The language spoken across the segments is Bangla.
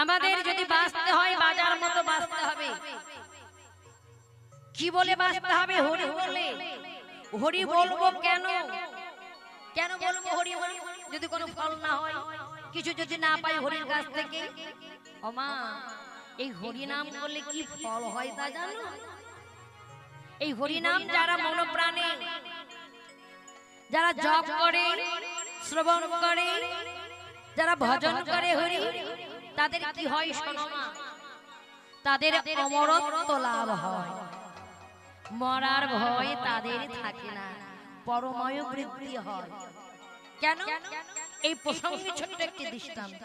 আমাদের যদি বাঁচতে হয় বাজার মতো বাঁচতে হবে। কি বলে বাঁচতে হবে? হরি বলে। হরি বলবো কেন? কেন বলবো হরি বল? যদি কোনো ফল না হয়, কিছু যদি না পাই হরির কাছ থেকে, ও মা, এই হরি নাম বললে কি ফল হয় তা জানো? এই হরি নাম যারা মনপ্রাণে, যারা জপ করে, শ্রবণ করে, যারা ভজন করে হরি, তাদের কি হয় শোনো মা? তাদের অমরত্ব লাভ হয়, মরার ভয় তাদের থাকে না, পরময় বৃদ্ধি হয়। কেন? এই প্রসঙ্গে ছোট্ট একটি দৃষ্টান্ত।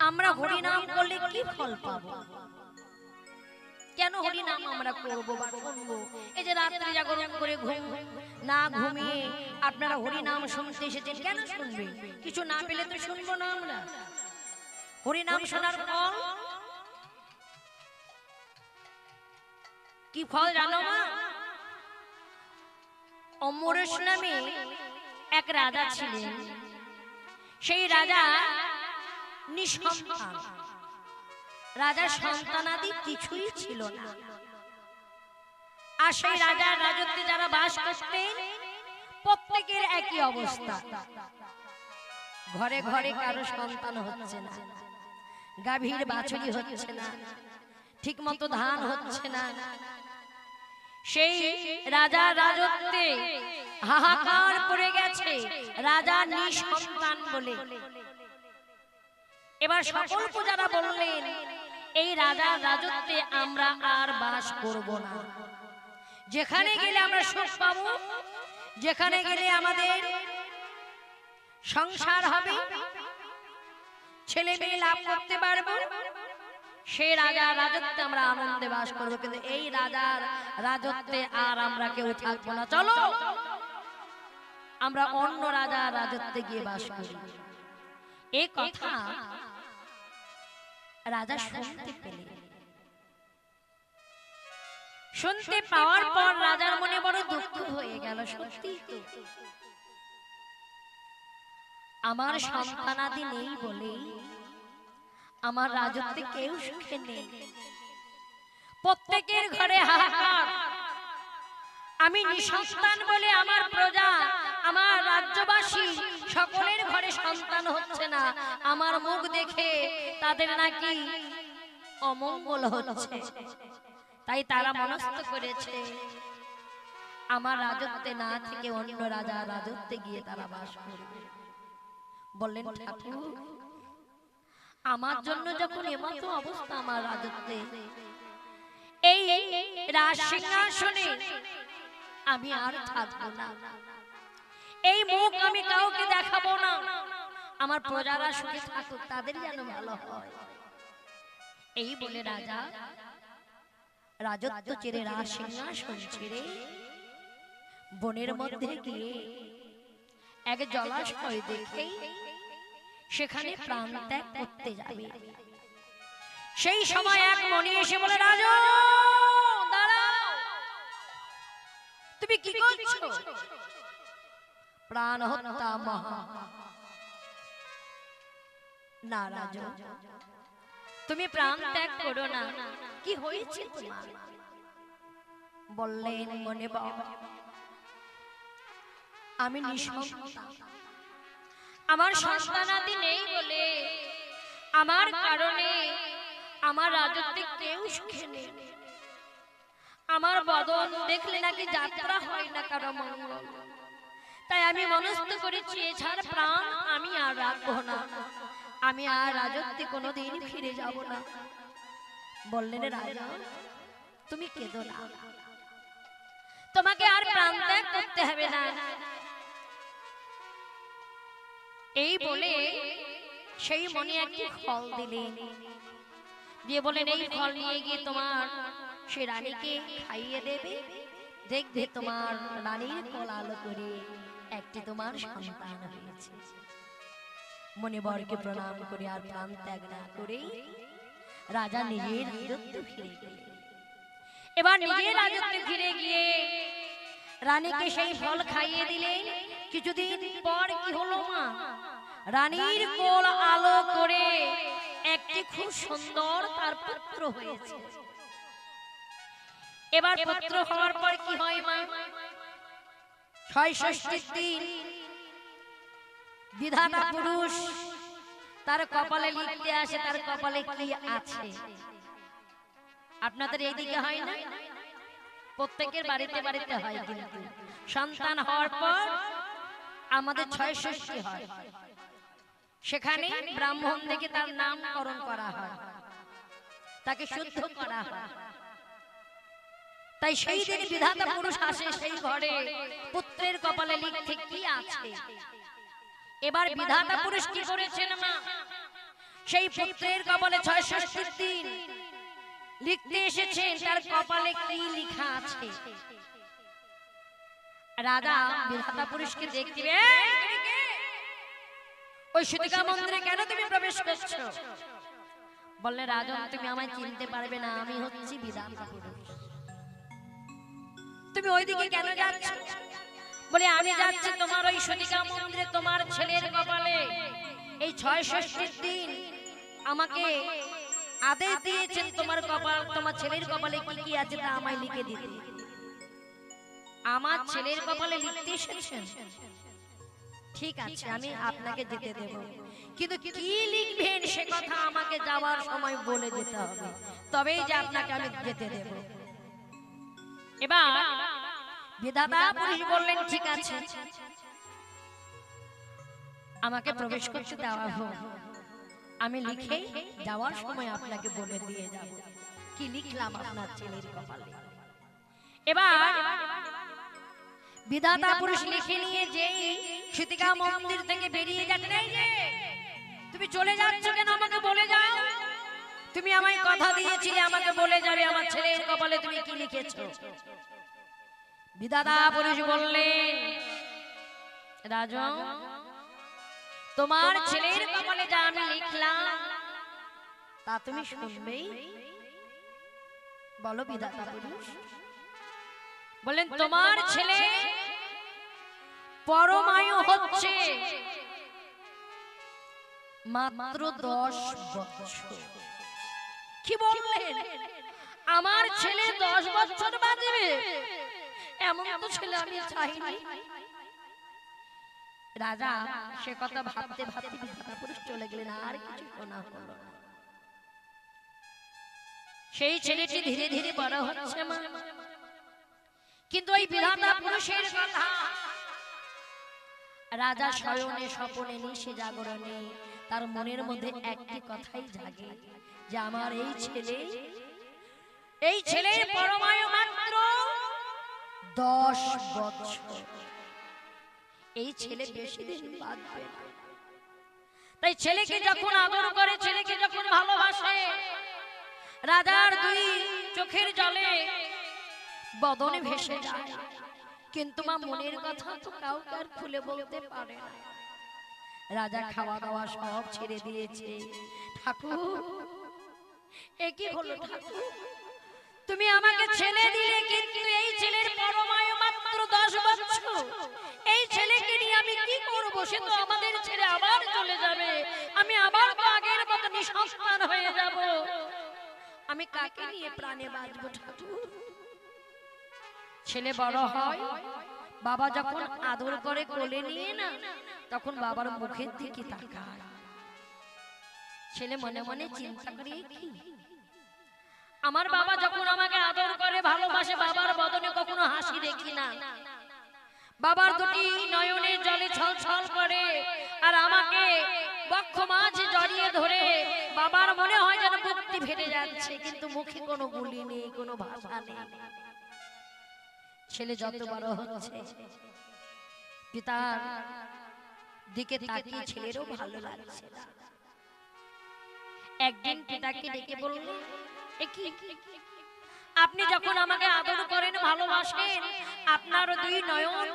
আমরা হরি নাম করলে কি ফল পাবো? কেন হরি নাম আমরা করবো বা শুনবো? এই যে রাত্রি জাগরণ করে ঘুম না ঘুমিয়ে আপনারা হরি নাম শুনতে এসেছেন, কেন শুনবে? কিছু না পেলে তো শুনবো না আমরা। হরি নাম শোনার ফল কি ফল জানো মা? অমরেশ নামে এক রাজা ছিলেন। সেই রাজা নিঃসন্তান, রাজার সন্তানাদি কিছুই ছিল না। আর সেই রাজার রাজত্বে যারা বাস করতেন প্রত্যেকের একই অবস্থা। ঘরে ঘরে কারো সন্তান হচ্ছে না, গাভীর বাছুরি হচ্ছে না, ঠিক মতো ধান হচ্ছে না। সেই রাজার রাজত্বে হাহাকার পড়ে গেছে, রাজা নিঃসন্তান বলে। এবার সকল পূজারা বললেন, এই রাজার রাজত্বে আমরা আর বাস করব না। যেখানে গেলে আমরা সুখ পাবো, যেখানে গেলে আমাদের সংসার হবে, ছেলে মেয়ে লাভ করতে পারবো, সেই রাজার রাজত্বে আমরা আনন্দে বাস করবো। কিন্তু এই রাজার রাজত্বে আর আমরা কেউ থাকবো না, চলো আমরা অন্য রাজার রাজত্বে গিয়ে বাস করি। এই কথা রাজা শুনতে পেলেন। শুনতে পাওয়ার পর রাজার মনে বড় দুঃখ হয়ে গেল। সত্যি তো, আমার সন্তানাদি নেই বলে আমার রাজত্বে কেউ সুখে নেই, প্রত্যেকের ঘরে হাহাকার। আমি নিঃসন্তান বলে আমার প্রজা, আমার রাজ্যবাসী সকলের ঘরে সন্তান হচ্ছে না। আমার মুখ দেখে তাদের নাকি অমঙ্গল হচ্ছে। তাই তারা মনস্থ করেছে আমার রাজত্বে না থেকে অন্য রাজার রাজত্বে গিয়ে তারা বাস করবে। বললেন, ঠাকুর, আমার জন্য যখন এমত অবস্থা আমার রাজত্বে, এই রাজ সিংহাসনে আমি আর থাকবো না, এই মুখ আমি কাউকে দেখাবো না। আমার প্রজারা সুখে থাকুক, তাদের যেন ভালো হয়। এই বলে রাজা রাজত্ব ছেড়ে, রাজ সিংহাসন ছেড়ে বনের মধ্যে গিয়ে এক জলাশয় দেখে সেখানে প্রাণ ত্যাগ করতে যাবে। সেই সময় এক মণি এসে বলে, রাজা দাঁড়াও, তুমি কি করছো? প্রাণ হত্যা মহা। না রাজা, তুমি প্রাণ ত্যাগ করো না। কি হয়েছে তোমার? বললেন, মনে বাবা, আমি নিঃসন্তান, আমার সন্তানাদি নেই বলে আমার কারণে আমার রাজত্বে কেউ সুখে নেই। আমার বদন দেখলে নাকি যাত্রা হয় না কারো মঙ্গল। তাই আমি মনস্থ করেছি এছাড়া প্রাণ আমি আর রাখবো না, আমি আর রাজত্বে কোনোদিন ফিরে যাব না। বললেন, রাজা তুমি কেঁদো না, তোমাকে আর প্রাণ ত্যাগ করতে হবে না। এই বলে সেই মনে একটি ফল দিলেন, দিয়ে বলেন, এই ফল নিয়ে গিয়ে তোমার সে রানীকে খাইয়ে দেবে, দেখবে তোমার রানীর কোল আলো করে একটি তোমার সন্তান হয়েছে। মনে বরকে প্রণাম করে আর প্রাণ ত্যাগ না করে রাজা নিজের রাজত্বে ফিরে গেলেন। এবার নিজের রাজত্বে ফিরে গিয়ে রানীকে সেই ফল খাইয়ে দিলেন। কিছুদিন পর কি হলো মা? রানীর কোল আলো করে সুন্দর তার পুত্র হয়েছে। এবার পুত্র হওয়ার পর কি হয় মা? ৬৬ দিন বিধাতা পুরুষ তার কপালে লিখতে আসে তার কপালে কি আছে। আপনাদের এইদিকে হয় না? প্রত্যেকের বাড়িতে বাড়িতে হয়। কিন্তু সন্তান হওয়ার পর আমাদের ৬৬ হয়, সেখানে ব্রাহ্মণ থেকে তার নামকরণ করা হয়, তাকে শুদ্ধ করা হয়। তাই সেই দিন বিধাতা পুরুষ আসে সেই ঘরে পুত্রের কপালে লিখতে কি আছে। এবার বিধাতা পুরুষ কি করেছেন মা? সেই পুত্রের কপালে ৬৬ দিন লিখতে এসেছেন তার কপালে কি লেখা আছে। রাজা বিধাতা পুরুষকে দেখতে, ওই সীতিকা মন্দিরে কেন তুমি প্রবেশ করছো? বললে রাজা তুমি আমায় চিনতে পারবে না, আমি হচ্ছি বিধাতা পুরুষ। তুমি ওইদিকে কেন যাচ্ছ? বলে আমি যাচ্ছি তোমার ওই সীতিকা মন্দিরে, তোমার ছেলের কপালে এই ৬৬ দিন আমাকে আদেশ দিয়েছেন তোমার কপাল, তোমার ছেলের কপালে কি কি আছে তা আমায় লিখে দিতে। আমার ছেলের কপালে লিখতে এসেছেন, ঠিক আছে আমি আপনাকে যেতে দেব, কিন্তু কি লিখবেন সে কথা আমাকে যাওয়ার সময় বলে যেতে হবে, তবেই যে আপনাকে আমি যেতে দেব। এবার বিধাতা পুরুষ বললেন ঠিক আছে আমাকে প্রবেশ করতে দেওয়া হোক, আমি লিখে যাওয়ার সময় আপনাকে বলে দিয়ে যাব কি লিখলাম আপনার ছেলের কপালে। এবার বিধাতা পুরুষ লিখে নিয়ে যেই সীতিকা মন্দির থেকে বেরিয়ে যাচ্ছেন, এই যে তুমি চলে যাচ্ছ কেন আমাকে বলে যাও, তুমি আমায় কথা দিয়েছিলে আমাকে বলে যাবে আমার ছেলের কপালে তুমি কি লিখেছো। বিধাতা পুরুষ বললেন রাজন তোমার ছেলের কপালে যা আমি লিখলাম তা তুমি শুনবেই। বলো বিধাতা পুরুষ। বলেন তোমার ছেলে পরমায়ু হচ্ছে মাত্র 10 বছর। কি বললেন? আমার ছেলে 10 বছর বাঁচবে? এমন তো ছেলে আমি চাইনি। রাজা সে কথা ভাবতে ভাবতে বিধাতা পুরুষ চলে গেলেন, আর কিছু শোনা হলো না। সেই ছেলেটি ধীরে ধীরে বড় হচ্ছে মা, কিন্তু ওই বিধাতা পুরুষের কথা রাজা শয়নে স্বপনে নিশে জাগরণে তার মনের মধ্যে একটি কথাই জাগে যে আমার এই ছেলের পরমায়ু মাত্র 10 বছর, এই ছেলে বেশি দিন বাঁচবে না। তাই ছেলেকে যখন আদর করে, ছেলেকে যখন ভালোবাসে, রাজার 2 চোখের জলে বদনে ভেসে যায়, কিন্তু মা মনের কথা তো কাউকে আর খুলে বলতে পারে না। রাজা খাওয়া দাওয়া সব ছেড়ে দিয়েছে। ঠাকুর এ কি হলো ঠাকুর, তুমি আমাকে ছেলে দিলে কিন্তু এই ছেলের পরমায়ু মাত্র 10 বছর, এই ছেলেকে নিয়ে আমি কি করব? সে তো আমাদের ছেড়ে আবার চলে যাবে, আমি আবার তো আগের মতো নিঃসন্তান হয়ে যাব, আমি কাকে নিয়ে প্রাণে বাঁচব ঠাকুর? ছেলে বড় হয়, বাবা যখন আদর করে কোলে নিয়ে না, তখন বাবার মুখের দিকে তাকায়। ছেলে মনে মনে চিন্তা করে কি আমার বাবা যখন আমাকে আদর করে ভালোবাসে, বাবার বদনে কখনো হাসি দেখি না, বাবার 2টি নয়নের জলে ছলছল করে, আর আমাকে বক্ষ মাঝে জড়িয়ে ধরে বাবার মনে হয় যেন বুকটি ফেটে যাচ্ছে, কিন্তু মুখে কোনো গুলি নেই, কোনো ভাষা নেই। ছেলে যত বড় হচ্ছে পিতার দিকে তাকিয়ে ছেলেরও ভালো লাগছে না। একদিন পিতাকে ডেকে বলল, আপনি যখন আমাকে আদর করেন ভালোবাসেন, আপনার 2 নয়ন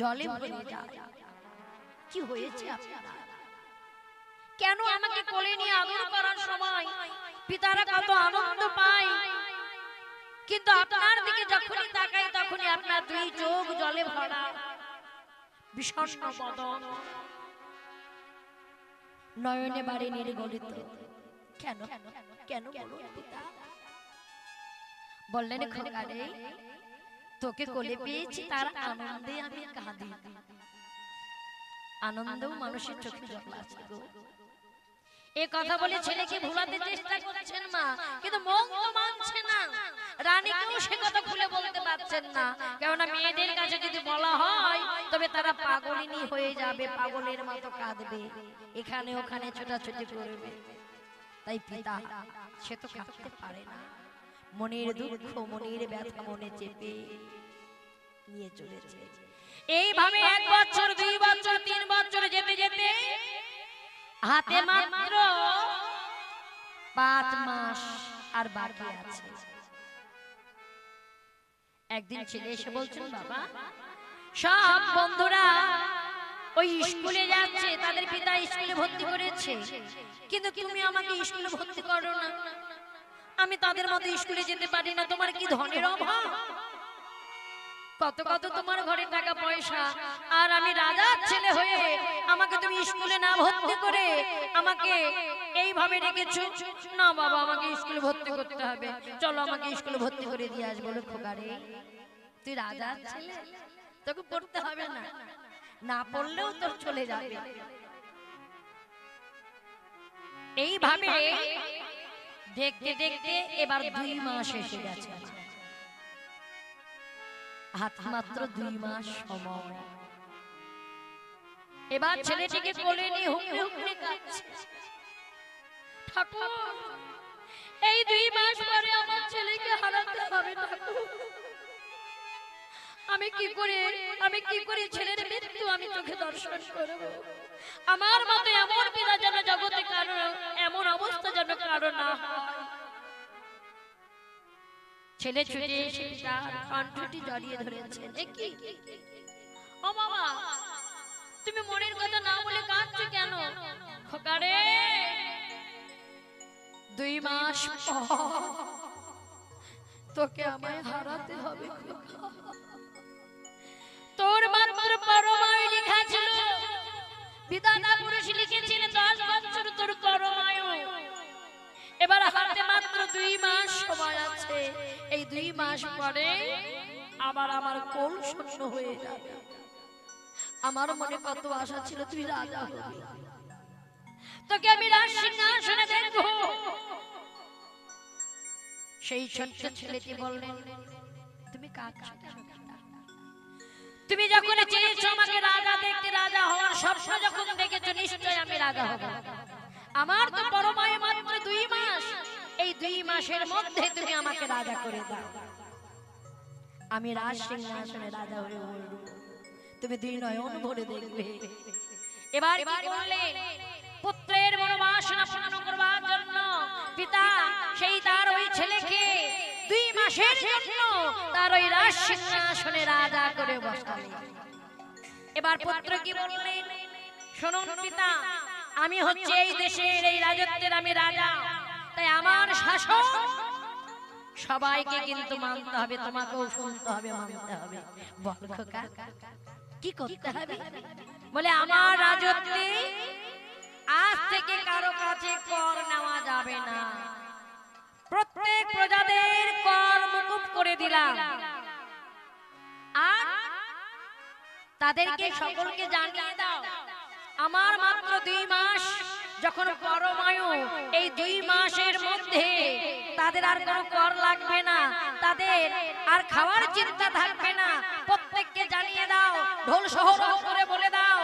জলে ভরে যায়, কি হয়েছে আপনার? কেন আমাকে কোলে নিয়ে আদর করার সময় পিতারা কত আনন্দ পায়, কিন্তু আপনার দিকে যখনই তাকাই তখনই আপনার 2 চোখ জলে ভরা, বিষণ্ণ বদন, নয়নে বাড়ি নির্গলিত, কেন কেন বলুন পিতা? বললেন খোকা রে, তোকে কোলে পেয়েছি তার আনন্দে আমি কাঁদি। আনন্দেও মানুষের চোখে জল আসে গো। এই কথা বলে ছেলেকে ভুলাতে চেষ্টা করছেন মা, কিন্তু মন তো মানছে না। রানীকেও সে কথা খুলে বলতে পারছেন না, কেননা মেয়েদের কাছে যদি বলা হয় তবে তারা পাগলিনী হয়ে যাবে, পাগলের মতো কাঁদবে, এখানে ওখানে ছোটাছুটি করবে। তাই পিতা সে তো কাঁদতে পারে না, মনের দুঃখ মনের ব্যথা মনে চেপে নিয়ে চলেছে। এইভাবে 1 বছর 2 বছর 3 বছর যেতে যেতে হাতে মাত্র 5 মাস আর বাকি আছে। একদিন ছেলে এসে বলছেন, বাবা সব বন্ধুরা ওই স্কুলে যাচ্ছে, তাদের পিতা স্কুলে ভর্তি করেছে, কিন্তু তুমি আমাকে স্কুলে ভর্তি করো না। আমি তাদের মতো স্কুলে যেতে পারি না। তোমার কি ধনের অভাব? কত কত তোমার ঘরে টাকা পয়সা, আর আমি রাজার ছেলে হয়ে আমাকে তুমি স্কুলে না ভর্তি করে আমাকে এইভাবে রেখেছো। না বাবা, আমাকে স্কুলে ভর্তি করতে হবে, চলো আমাকে স্কুলে ভর্তি করে দিয়ে আসবো। খোকা রে, তুই রাজার ছেলে, তোকে পড়তে হবে না, না পড়লেও তোর চলে যাবে। এইভাবে দেখতে দেখতে এবার 2 মাস এসে গেছে। হাত মাত্র 2 মাস সময়। এবার ছেলেটিকে কোলে নিয়ে হুমড়ি হুমড়ি কাঁদছে। ঠাকুর, এই 2 মাস পরে আমার ছেলেকে হারাতে হবে ঠাকুর। আমি কি করে ছেলের মৃত্যু আমি চোখে দর্শন করব? আমার মতো এমন পিতা যেন জগতে কারো এমন অবস্থা যেন কারো না হয়। ছেলে ছুটে এসে তার কণ্ঠটি জড়িয়ে ধরেছেন। ও বাবা, তুমি মনের কথা না বলে কাঁদছো কেন? খোকা রে, 2 মাস পর তোকে আমায় হারাতে হবে। তোর মাত্র পরমায়ু লেখা ছিল, বিধাতা পুরুষ লিখেছিল 10 বছর তোর পরমায়ু। এবার হাতে মাত্র 2 মাস সময় আছে। এই 2 মাস পরে আবার আমার কোল শূন্য হয়ে যাবে। আমার মনে কত আশা ছিল তুই রাজা হবি, তোকে আমি রাজ সিংহাসনে দেখবো। সেই ছোট্ট ছেলেটি বললেন, তুমি কাঁদছো কেন? তুমি যখন চেয়েছো আমাকে রাজা দেখতে, রাজা হওয়ার স্বপ্ন যখন দেখেছো, নিশ্চয় আমি রাজা হব। আমার তো পরমায়ু মাত্র 2 মাস। এই 2 মাসের মধ্যে তুমি আমাকে রাজা করে দাও, আমি রাজ সিংহাসনে রাজা হয়ে বলবো। তুমি 2 নয়ন ভরে দেখবে। এবার কি করলেন? পুত্রের মনোবাসনা পূর্ণ করবার জন্য পিতা সেই তার ওই ছেলেকে 2 মাসের জন্য তার ওই রাজ সিংহাসনে রাজা করে বসালেন। এবার পুত্র কি বললেন? শুনুন পিতা, আমি হচ্ছে এই দেশের এই রাজত্বের আমি রাজা, তাই আমার শাসন সবাইকে কিন্তু মানতে হবে, তোমাকেও শুনতে হবে, মানতে হবে। বল খোকা, কি করতে হবে? বলে আমার রাজত্বে আজ থেকে কারো কাছে কর নেওয়া যাবে না। প্রত্যেক প্রজাদের কর মুকুব করে দিলাম, আর তাদেরকে সকলকে জানিয়ে দাও আমার মাত্র 2 মাস যখন পরমায়ু, এই 2 মাসের মধ্যে তাদের আর কোনো কর লাগবে না, তাদের আর খাওয়ার চিন্তা থাকবে না। প্রত্যেককে জানিয়ে দাও, ঢোল সোহরাও করে বলে দাও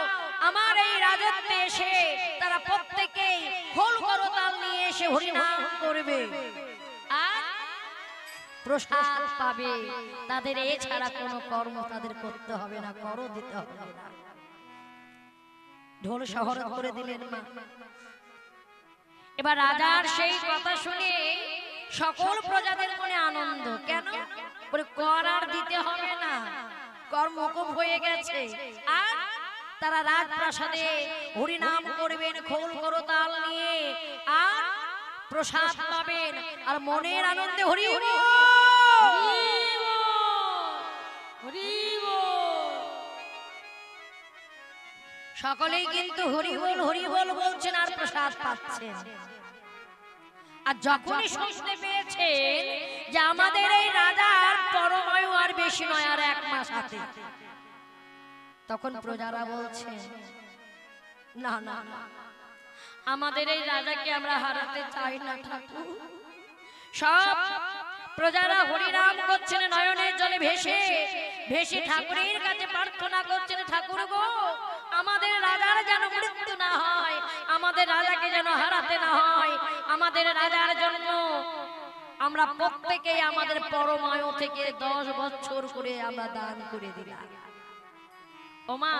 আমার এই রাজত্বে এসে তারা প্রত্যেকেই খোল করতাল নিয়ে এসে হরিনাম করবে আর প্রসাদ পাবে। তাদের এছাড়া কোনো কর্ম তাদের করতে হবে না, করও দিতে হবে না। ঢোল শহর করে দিলেন মা। এবার রাজার সেই কথা শুনে সকল প্রজাদের মনে আনন্দ। কেন? বলে কর আর দিতে হবে না, কর মকুব হয়ে গেছে, আর তারা রাজপ্রাসাদে হরিনাম করবেন খোল করতাল নিয়ে, আর প্রসাদ পাবেন, আর মনের আনন্দে হরি হরি সকলেই কিন্তু হরি বল বলছেন আর প্রসাদ পাচ্ছেন। আর যখনই শুনতে পেয়েছেন যে আমাদের এই রাজার পরমায়ু আর বেশি নয়, আর 1 মাস আছে, তখন প্রজারা বলছে না না না, আমাদের এই রাজাকে আমরা হারাতে চাই না ঠাকুর। সব প্রজারা হরিনাম করছেন, নয়নের জলে ভেসে ভেসে ঠাকুরের কাছে প্রার্থনা করছেন, ঠাকুর গো আমাদের রাজার যেন মৃত্যু না হয়, আমাদের রাজাকে যেন হারাতে না হয়, আমাদের রাজার জন্য আমরা প্রত্যেকেই আমাদের পরমায়ু থেকে 10 বছর করে আমরা দান করে দিলাম। ওমা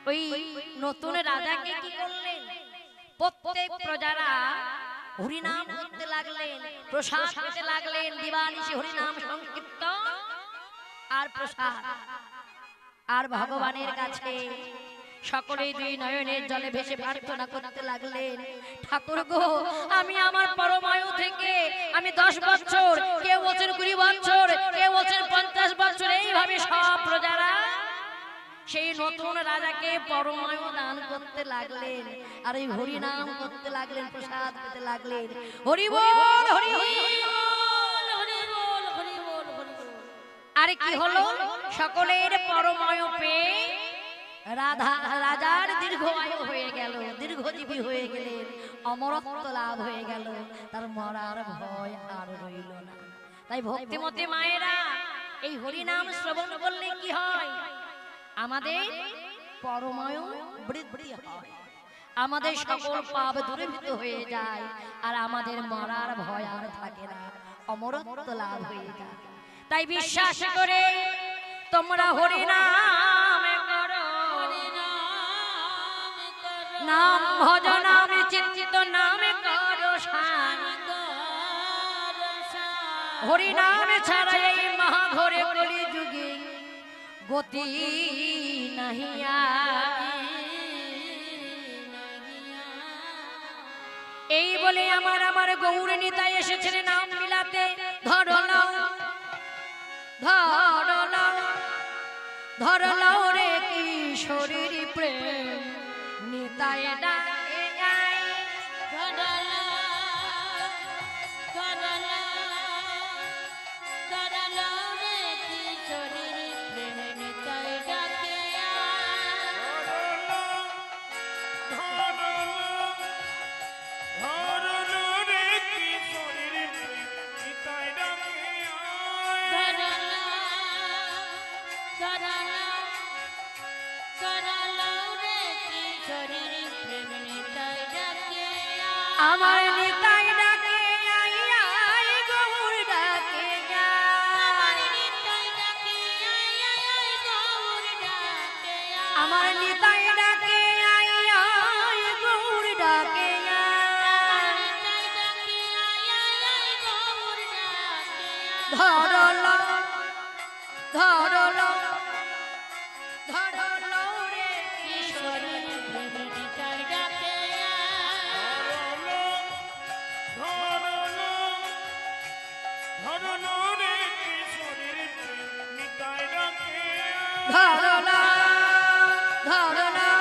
ওই নতুন রাজাকে কি করলেন? প্রত্যেক প্রজারা হরিনাম করতে লাগলেন, প্রসাদ পেতে লাগলেন, দিবানিশি হরিনাম সংকীর্তন আর প্রসাদ। আর ভগবানের কাছে সকলেই 2 নয়নের জলে ভেসে প্রার্থনা করতে লাগলেন, ঠাকুর গো আমি আমার পরমায়ু থেকে আমি 10 বছর, কেউ বলছেন 20 বছর, কেউ বলছেন 50 বছর, এইভাবে সব প্রজারা সেই নতুন রাজাকে পরমায়ু দান করতে লাগলেন, আর এই হরিনাম করতে লাগলেন, প্রসাদ পেতে লাগলেন। হরি বল হরি বল হরি বল হরি বল হরি বল। আরে কি হলো? সকলের পরমায়ু পেয়ে রাজার দীর্ঘায়ু হয়ে গেল, দীর্ঘজীবী হয়ে গেলেন, অমরত্ব লাভ হয়ে গেল, তার মরার ভয় আর রইল না। তাই ভক্তিমতী মায়েরা এই হরিনাম শ্রবণ করলে কি হয়? আমাদের পরমায়ু বৃদ্ধি হয়, আমাদের সকল পাপ দূরীভূত হয়ে যায়, আর আমাদের মরার ভয় আর থাকে না, অমরত্ব লাভ হয়ে যায়। তাই বিশ্বাস করে তোমরা হরিনাম করো, নাম ভজ নাম চিন্তিত নাম করো শান্ত। হরিনাম ছাড়া এই মহাঘোরে কলি যুগে গতি নাহিয়া। এই বলে আমার গৌর নিতাই এসেছেন নাম মিলাতে। ধরলাও ধরলাও ধরলাও রে কিশোরীর প্রেম নিতাই ডাকে যায়। আমার নিতাই ডাকে আই আই গৌর ডাকে আমার নিতাই ডাকে আই আই গৌর ডাকে আমার নিতাই ডাকে আই আই গৌর ডাকে আমার নিতাই ডাকে আই আই গৌর ডাকে ধরলো ধরলো ধরলো রে কিশোরী নিতাই ডাকে ধরলা ধরলা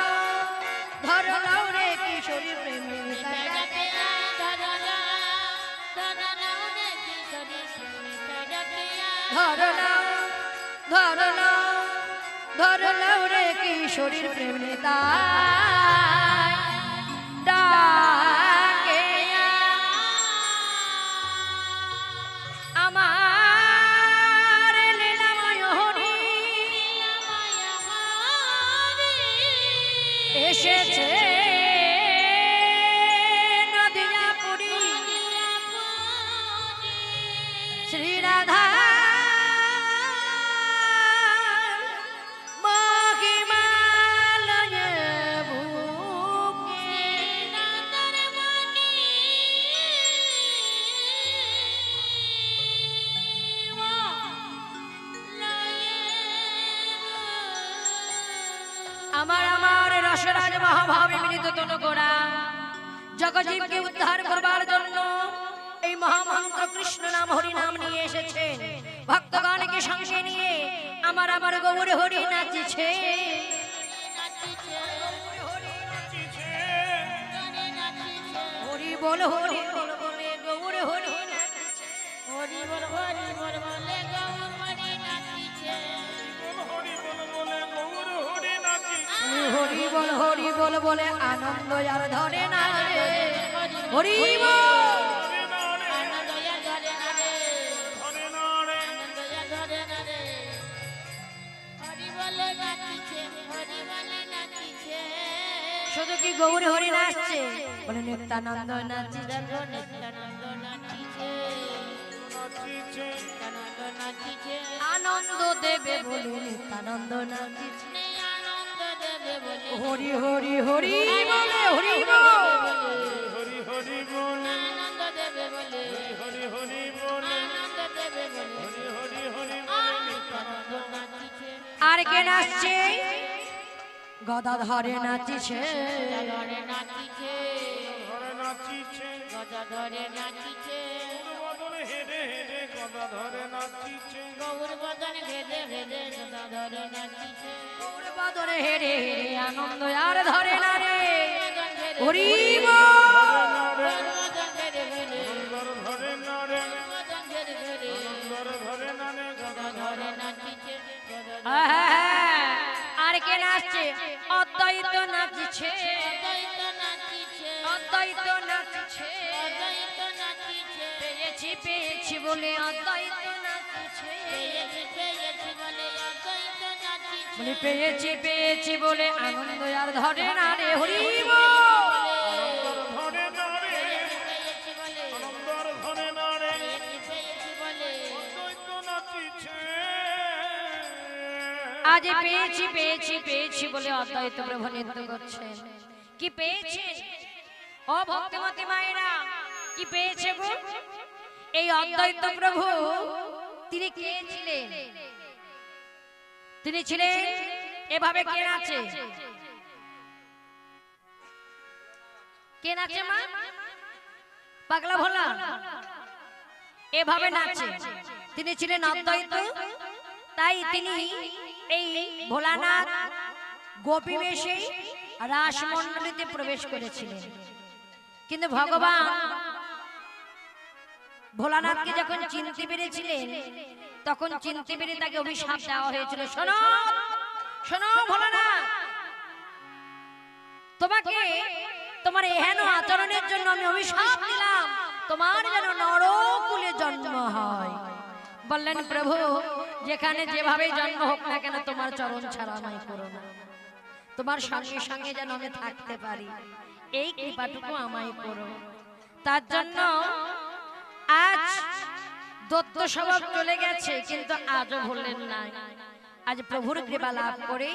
ধরলা রে কিশোরী প্রেমী নিতাই ডাকে ধরলা ধরলা রে কিশোরী প্রেমী নিতাই ডাকে ধরলা ধরলা ধরলা রে কিশোরীর প্রেম নিতাই ডাকে আমার লীলাময় হরি এসেছে নদিয়াপুরী শ্রী রাধা আমার রসরাজ মহাভাবে মিলিত তনুগোড়া জগজীবকে উদ্ধার করবার জন্য এই মহামন্ত্র কৃষ্ণ নাম হরি নাম নিয়ে এসেছেন। ভক্তগণকে সঙ্গে নিয়ে আমার গৌর হরি নাচিছে। হরি বল হরি বল বল হরি বল বলে গৌর হরি নাচিছে হরি বল বলে গৌর হরি নাচিছে হরি বল বলে আনন্দ আর ধরে না রে হরি বল আনন্দ আর ধরে না রে ধরে না রে আনন্দ আর ধরে না রে হরি বলে নাচিছে শুধু কি গৌর হরি নাচছে বলে নিত্যানন্দ নাচিছে নিত্যানন্দ নাচিছে নাচিছে নিত্যানন্দ নাচিছে আনন্দ দেবে বলে নিত্যানন্দ নাচিছে আনন্দ দেবে বলে হরি হরি হরি বলে হরি বল হরি হরি বলে আনন্দ দেবে বলে হরি হরি বলে আনন্দ দেবে বলে হরি হরি হরি নিত্যানন্দ নাচিছে আর কে নাচছে গদা ধরে নাচিছে ধরে নাচিছে ধরে নাচিছে গদা ধরে নাচিছে বদন হেডে হেডে গদা ধরে নাচিছে গৌর বদন ঘেদে ঘেদে গদা ধরে নাচিছে গৌর বদনে হেরে হেরে আনন্দ আর ধরে না রে বদন ঘেদে হরি বল গৌর বদন ঘেদে ঘেদে ধরে না রে বদন ঘেদে ঘেদে ধরে না রে গদা ধরে নাচিছে গদা আর কে নাচছে অদ্বৈত নাচছে অদ্বৈত নাচিছে অদ্বৈত নাচছে অদ্বৈত নাচিছে পেয়েছি বলে অদ্বৈত নাচছে পেয়েছি বলে অদ্বৈত নাচিছে বলে পেয়েছি বলে আনন্দ আর ধরে না রে হরি বল ধরে না রে পেয়েছি বলে আনন্দর ধরে না রে পেয়েছি বলে অদ্বৈত নাচিছে আজ পেয়েছি বলে অদ্বৈত প্রভু নৃত্য করছেন কি পেয়েছেন ও ভক্তমতী মায়েরা কি পেয়েছে গো এই অদ্বৈত প্রভু তিনি কে ছিলেন তিনি ছিলেন এভাবে কে নাচে কে নাচে মা পাগলা ভোলা এভাবে নাচে তিনি ছিলেন অদ্বৈত তাই তিনি এই ভোলানাথ গোপী বেশে রাসমণ্ডলীতে প্রবেশ করেছিলেন কিন্তু ভগবান ভোলানাথকে যখন চিনতে পেরেছিলেন তখন চিনতে পেরে তাকে অভিশাপ দেওয়া হয়েছিল শোনো শোনো ভোলানাথ তোমাকে তোমার এহেন আচরণের জন্য আমি অভিশাপ দিলাম তোমার যেন নরকুলে জন্ম হয় বললেন প্রভু যেখানে যেভাবে জন্ম হোক না কেন তোমার চরণ ছাড়া আমায় করো না তোমার সঙ্গে সঙ্গে যেন আমি থাকতে পারি এই কৃপাটুকু আমায় করো তার জন্য আজ দত্ত স্বভাব চলে গেছে কিন্তু আজও ভুললেন না আজ প্রভুর কৃপা লাভ করে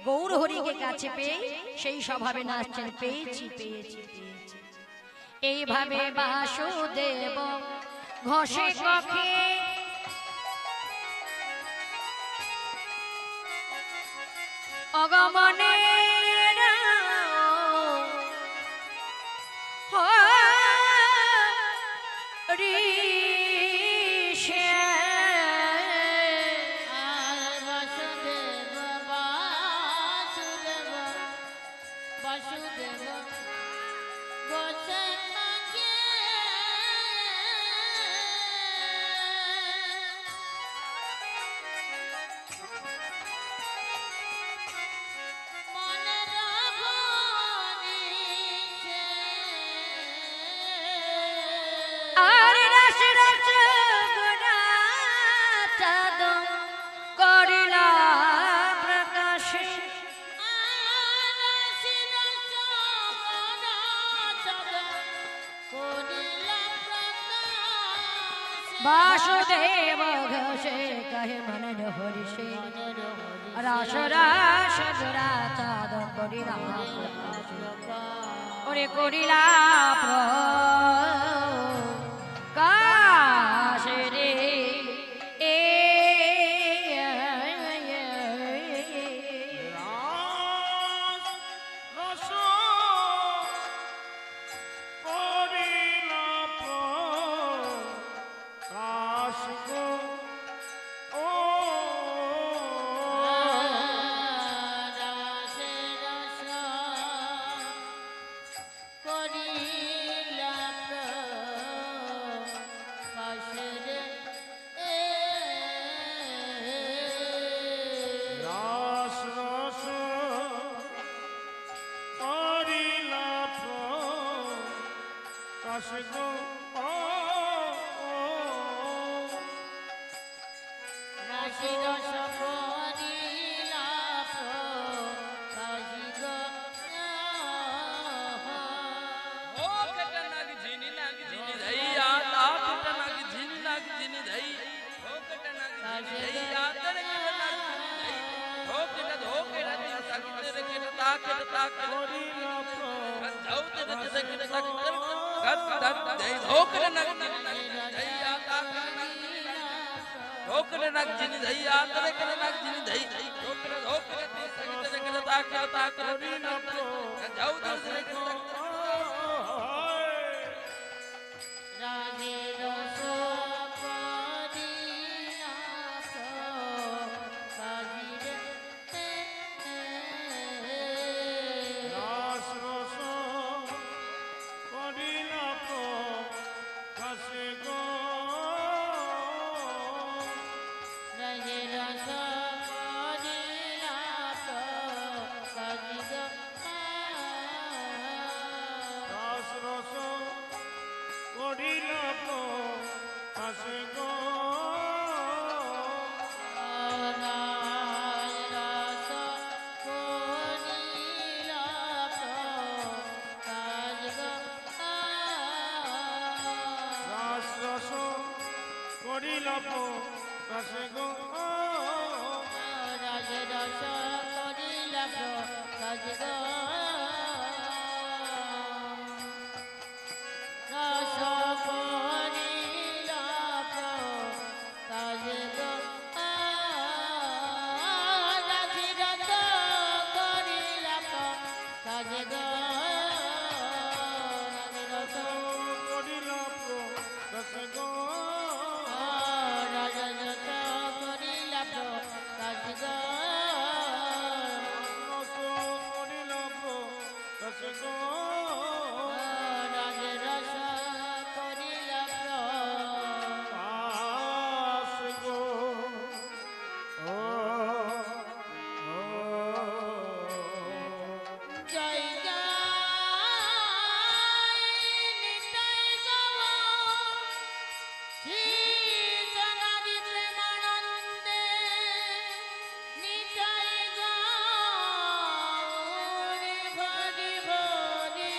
গৌর হরিকে কাছে পেয়ে সেই স্বভাবে নাচছেন পেয়েছি এইভাবে বাসুদেব ঘষে কখে অগমনে वासुदेव घोषे कहे मन हरि से रास रास दुराचार करिला ओरे करिला प्रकाश रे করি কাশে গো রাশি রস করিলা প্রকাশি গো ओ कट नाग झिनी धैया ता कट नाग झिनी धई ओ कट नाग झिनी धैया तर कट नाग झिनी धई ओ कट धो के रति सकते रे कट ता করিলা जाऊ ते ते कट तक कर तक धई धो कट नाग झिनी धैया ता कट नाग झिनी धो कट नाग झिनी धैया तर कट नाग झिनी धई धो के रति सकते रे कट ता করিলা जाऊ ते कट রাগে রস করিলা প্রকাশি রে রাস রস করিলা কাশে গো রাগে রস করিলা প্রকাশি গো রাস রস করিলা কাশে গো রাস রস করিলা কাশে গো করিলা কাশে গো রস করিলা কাশে গো কাশে গো ও জয় জয় নিতাই গো শ্রীজনাদি প্রেমানন্দে নিতাই গৌরে ভরি ভরি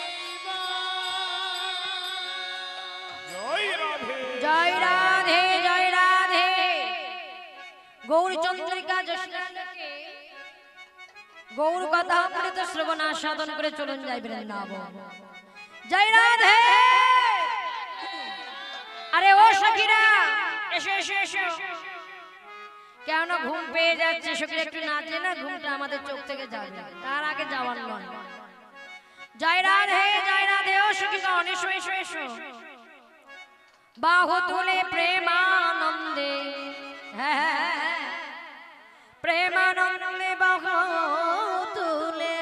জয় রাধে জয় রাধে জয় রাধে গৌর চন্দ্রিকা যশোদাকে গৌর কথা অমৃত শ্রবণ আস্বাদন করে চলুন যাই বৃন্দাবন। জয় রাধে। আরে ও সখীরা এসো এসো এসো, কেন ঘুম পেয়ে যাচ্ছে? সখীরা একটু নাচলে না ঘুমটা আমাদের চোখ থেকে যাবে, তার আগে যাওয়ার নয়। জয় রাধে জয় রাধে। ও সখীগণ এসো এসো এসো, বাহু তুলে প্রেমানন্দে, হ্যাঁ প্রেমানন্দে বাহু তুলে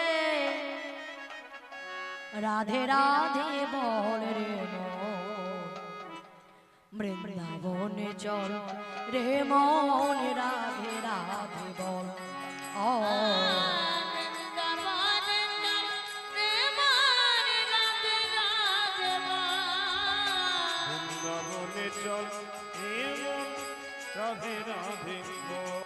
রাধে রাধে বল রে মন, বৃন্দাবনে চল রে মন, রাধে রাধে বল। ও বৃন্দাবনে চল হে মন, রাধে রাধে বল।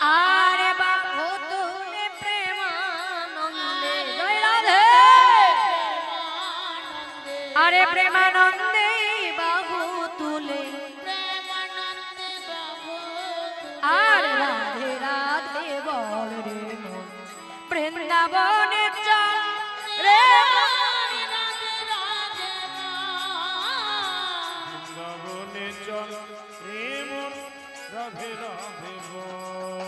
আরে বাহু তুলে প্রেমানন্দে, জয় রাধে। আরে প্রেমানন্দে বাহু তুলে আর রাধে রাধে বল রে মন, বৃন্দাবনে চল রে বৃন্দাবনে চল হে মন, রাধে রাধে বল।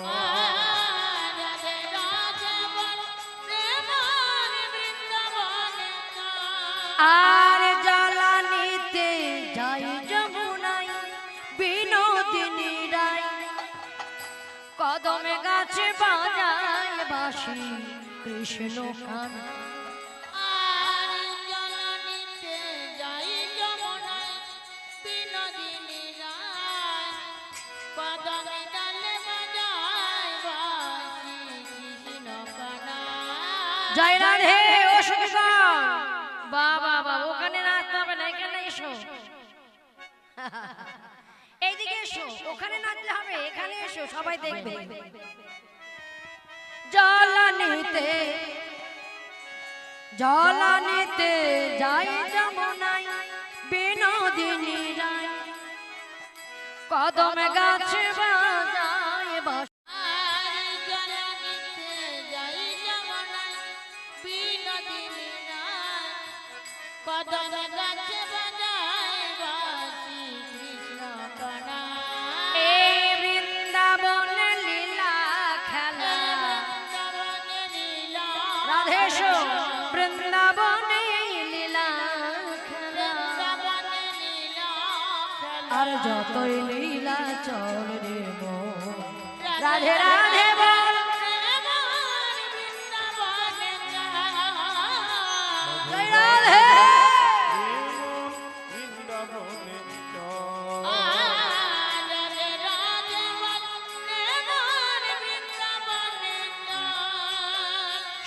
আর জ্বালানিতে যাই যমুনাই বিনোদিনী রাই, কদমে গাছে বাজায় বাঁশি কৃষ্ণ গান। জয় রাধে ও সখীগণ বাবা বাবা ওখানে নাচতে হবে না এখানে এসো এইদিকে এসো ওখানে নাচলে হবে এখানে এসো সবাই দেখবে জলানিতে যাই যমুনাই বিনোদিনী রায় কদম গাছ বাজায় বাঁশি কদম গাছে বাজায় বাঁশি কৃষ্ণ কণা এই বৃন্দাবন লীলা খেলা রাধেশো বৃন্দাবনে লীলা খেলা আর যতই লীলা চল রে মন রাধে রাধে বল জয় রাধে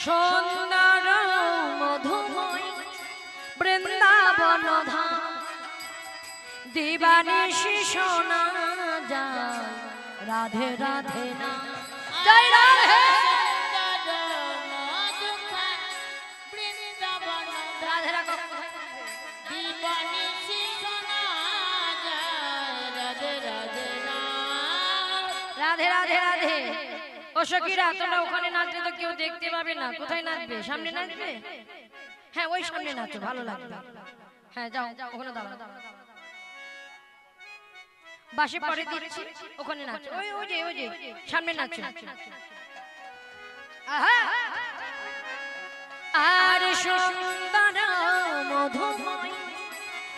সুন্দর মধুময় বৃন্দাবন ধাম দিবানিশি শোনা যায় রাধে রাধে না জয় রাধে রাধে রাধে রাধে রাধে রাধে ও সখীরা তোমরা ওখানে নাচলে তো কেউ দেখতে পাবে না কোথায় নাচবে সামনে নাচবে হ্যাঁ ওই সামনে নাচো ভালো লাগবে হ্যাঁ যাও ওখানে দাঁড়াও বাসে পরে দিচ্ছি ওখানে নাচো ওই যে সামনে নাচো আহা আর সুন্দর মধুময়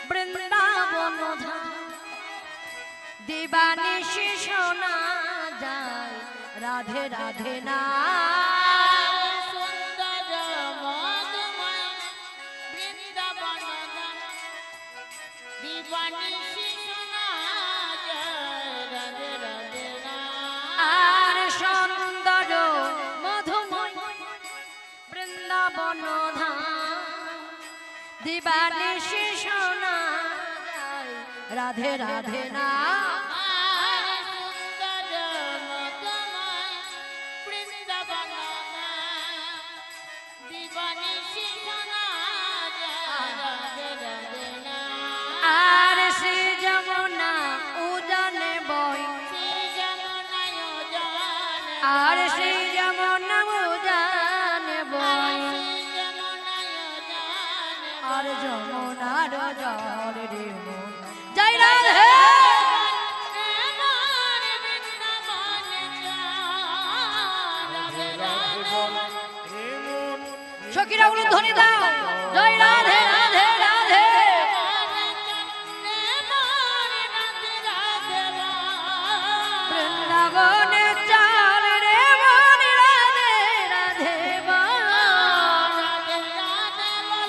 বৃন্দাবন ধাম দিবানিশি শোনা যায় রাধে রাধে না সুন্দর মধুময় বৃন্দাবন দিবানিশি শোনা যায় রাধে রাধে না আর সুন্দর মধুময় বৃন্দাবন ধাম দিবানিশি শোনা যায় রাধে রাধে না আর শ্রী যমুনা উজানে বই আর শ্রী যমুনা উজানে বই আর যমুনার জল রে মন জয় রাধে সখীরা গুলো ধ্বনি দাও জয় রাধে রাধে রাধে বৃন্দাবনে চাল রে মন রাধে রাধে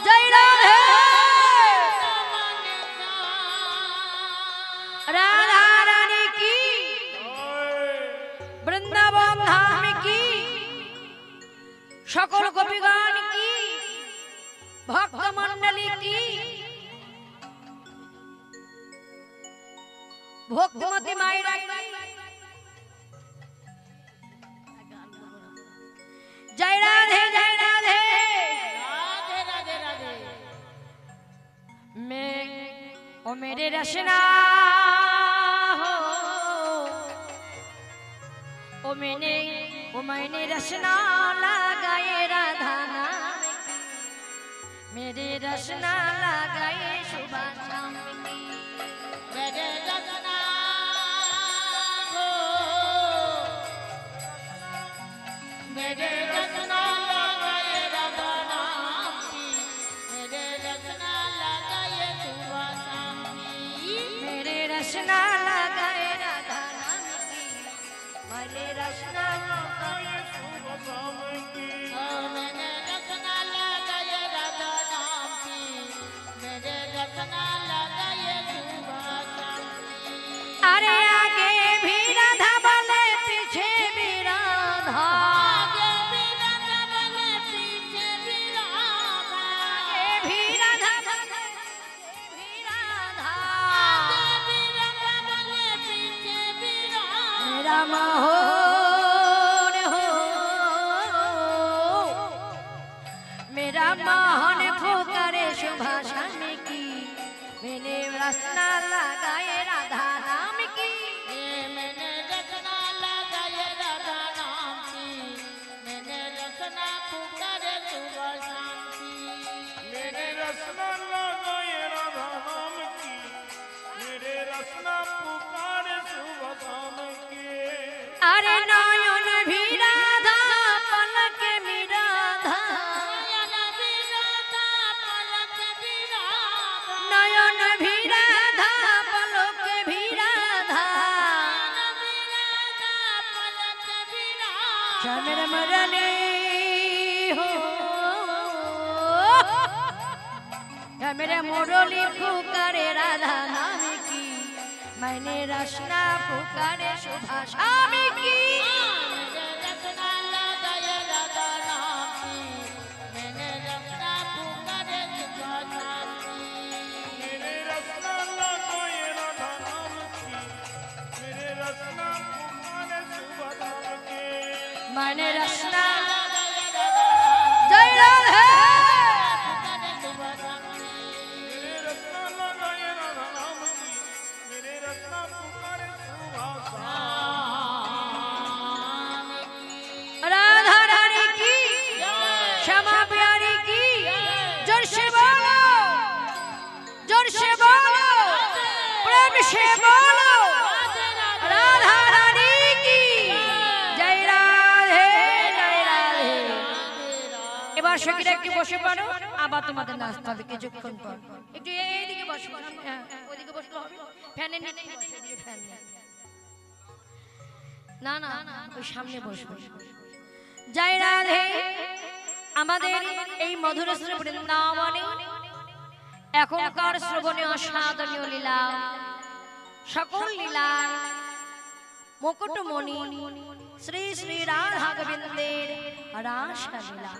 জয় রাধে রাধা রানী কি বৃন্দাবন ধাম কি সকল গোপীগণ কি ভক্ত মণ্ডলী কি ভক্তিমতী মায়েরা কি जय राधे मैं ओ मेरे रचना हो ओ मैंने रचना लगाए राधा नाम की मेरे रचना लगाए सुबह शाम की मेरे रचना हो मेरे रचना लगाए राधा नाम की मेरे रचना लगाए सुबह शाम की मेरे रचना लगाए राधा नाम की मेरे रचना लगाए शुभ शाम की मैंने रचना लगाए राधा नाम की मेरे रचना लगाए सुबह शाम की अरे आगे भी राधा बोले पीछे भी राधा आगे भी रसना लगाए राधा नाम की मैंने रसना लगाए राधा नाम की मैंने रसना पुकारे सुबह शाम की मेरे रसना लगाए राधा नाम की मेरे रसना पुकारे सुबह शाम की अरे नयन भी राधा पलक भी राधा नयन भी राधा पलक भी राधा नयन भी राधा पलक भी राधा नयन भी राधा पलक भी राधा चमर मरने हो मेरे मुरली पुकारे राधा नाम की मैंने रसना पुकारे सुबह शाम की मैंने रसना लगाए राधा नाम की मैंने रसना पुकारे सुबह शाम की मेरे रसना लगाए राधा नाम की मेरे रसना पुकारे सुबह शाम की मैंने रसना लगाए राधा जय राधे पुकारे सुबह शाम की मेरे रसना लगाए राधा नाम की मेरे रसना पुकारे सुबह शाम राधा रानी की क्षमा प्यारी की जोर से बोलो प्रेम से बोलो राधा रानी की जय राधे जय রাধে এবার সখীরা একটু বসে পড়ো আবার তোমাদের নাচতে হবে কিছুক্ষণ পর একটু এইদিকে বসো হ্যাঁ ওইদিকে বসলে হবে ফ্যানের নিচে বসো এদিকে ফ্যান নেই না না ওই সামনে বসবো জয় রাধে আমাদের এই মধুর বৃন্দাবনে এখনকার শ্রবণে অসাধনীয় লীলা সকল লীলা মুকুটমণি শ্রী শ্রী রাধা গোবিন্দের রাস লীলা